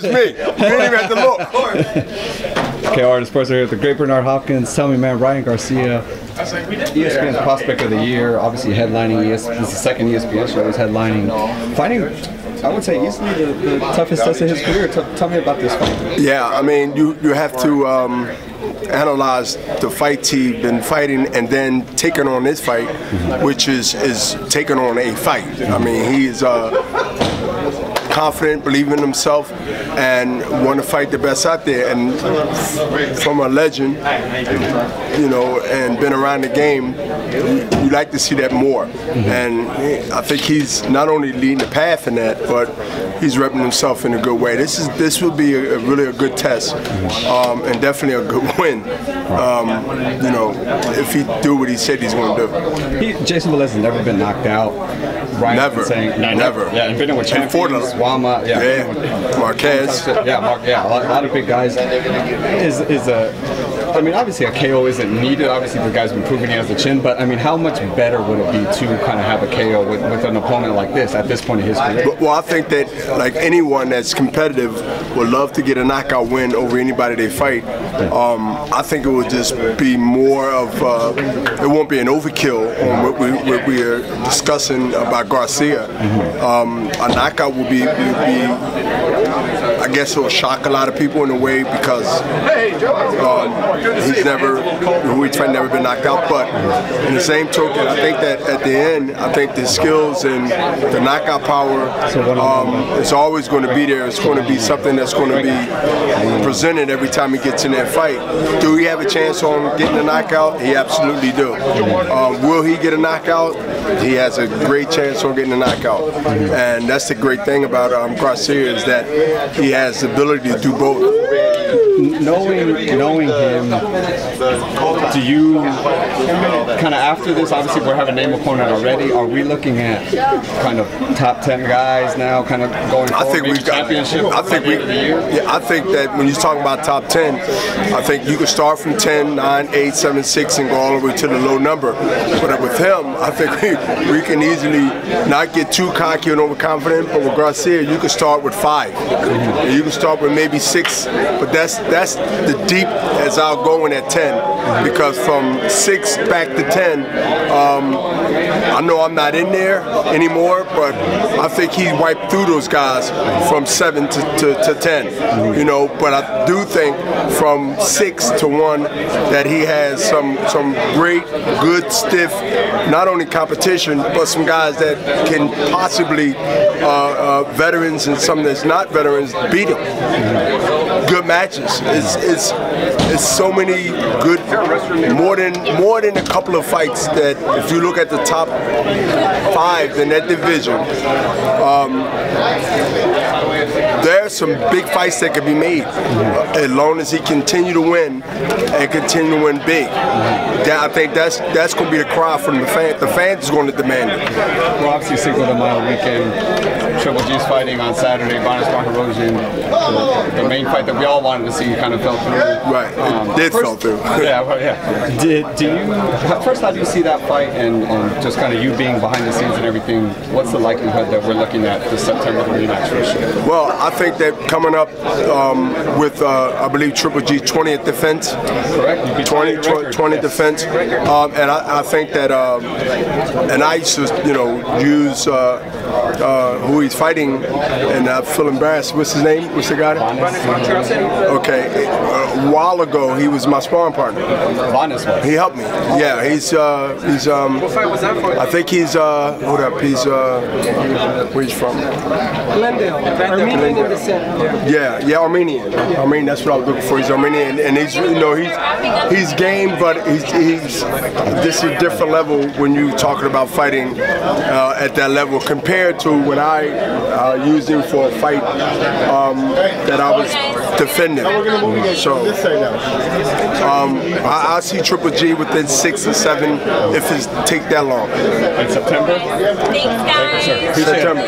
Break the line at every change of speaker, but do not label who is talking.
It's me. You didn't even have to look.
Okay, Artist Sports are here with the great Bernard Hopkins. Tell me, man, Ryan Garcia, ESPN's Prospect of the Year, obviously headlining ESPN. This is the second ESPN show he's headlining. Fighting, I would say, easily the toughest test of his career. Tell me about this fight.
Yeah, I mean, you have to analyze the fights he's been fighting and then taking on this fight, which is taking on a fight. I mean, he's confident, believing in himself, and want to fight the best out there. And from a legend, you know, and been around the game, you like to see that more. And I think he's not only leading the path in that, but he's repping himself in a good way. This will be really a good test, and definitely a good win. You know, if he do what he said he's going to do.
Jason Velez has never been knocked out. Ryan
never,
saying,
never.
Yeah, and been with champions, Wama,
Marquez.
A lot of big guys. I mean, obviously a KO isn't needed. Obviously the guy's been proving he has the chin, but I mean, how much better would it be to kind of have a KO with an opponent like this at this point in his career?
Well, I think that like anyone that's competitive would love to get a knockout win over anybody they fight. I think it would just be more of it won't be an overkill on what we are discussing about Garcia. A knockout will be I guess it'll shock a lot of people in a way because he's never been knocked out. But in the same token, I think that at the end, I think the skills and the knockout power is always going to be there. It's going to be something that's going to be presented every time he gets in that fight. Do he have a chance on getting a knockout? He absolutely do. Will he get a knockout? He has a great chance on getting a knockout. And that's the great thing about Garcia is that he has the ability to do both.
Knowing him, do you kind of after this? Obviously, we have a name opponent already. Are we looking at kind of top 10 guys now, kind of going forward?
I think we've got championship. I think that when you're talking about top 10, I think you can start from 10, 9, 8, 7, 6, and go all the way to the low number. But with him, I think we can easily not get too cocky and overconfident. But with Garcia, you can start with 5. And you can start with maybe 6. But that's the deep as I'll go in at 10, because from 6 back to 10, I know I'm not in there anymore, but I think he wiped through those guys from 7 to 10, you know. But I do think from 6 to 1 that he has some great, good, stiff, not only competition, but some guys that can possibly veterans and some that's not veterans beat him. Good matches. It's so many good, more than a couple of fights that if you look at the top 5 in that division, there's some big fights that could be made as long as he continue to win and continue to win big. I think that's going to be the cry from the fans. The fans is going to demand it.
Well, obviously Cinco de Mayo weekend, Triple G's fighting on Saturday, Martirosyan, the main fight that we all wanted to see kind of fell through.
Right, it did fall through.
Yeah, well, yeah. First, how do you see that fight and just kind of you being behind the scenes and everything, what's the likelihood that we're looking at the September rematch for sure?
Well, I think that coming up with, I believe, Triple G's 20th defense.
Correct.
20th defense. And I think that, and I used to, you know, use who he's fighting, and I feel embarrassed. What's his name? What's the guy? Okay. A while ago, he was my sparring partner. He helped me. Yeah, he's what fight was that for? I think he's, hold up, he's, where he's from?
Glendale. Armenian in descent.
Yeah, Armenian. That's what I was looking for. He's Armenian, and he's, you know, he's game, but he's this is a different level when you're talking about fighting at that level compared to when I used him for a fight that I was defending. So I see Triple G within 6 or 7 if it take that long.
In September?
Thanks, guys.
September.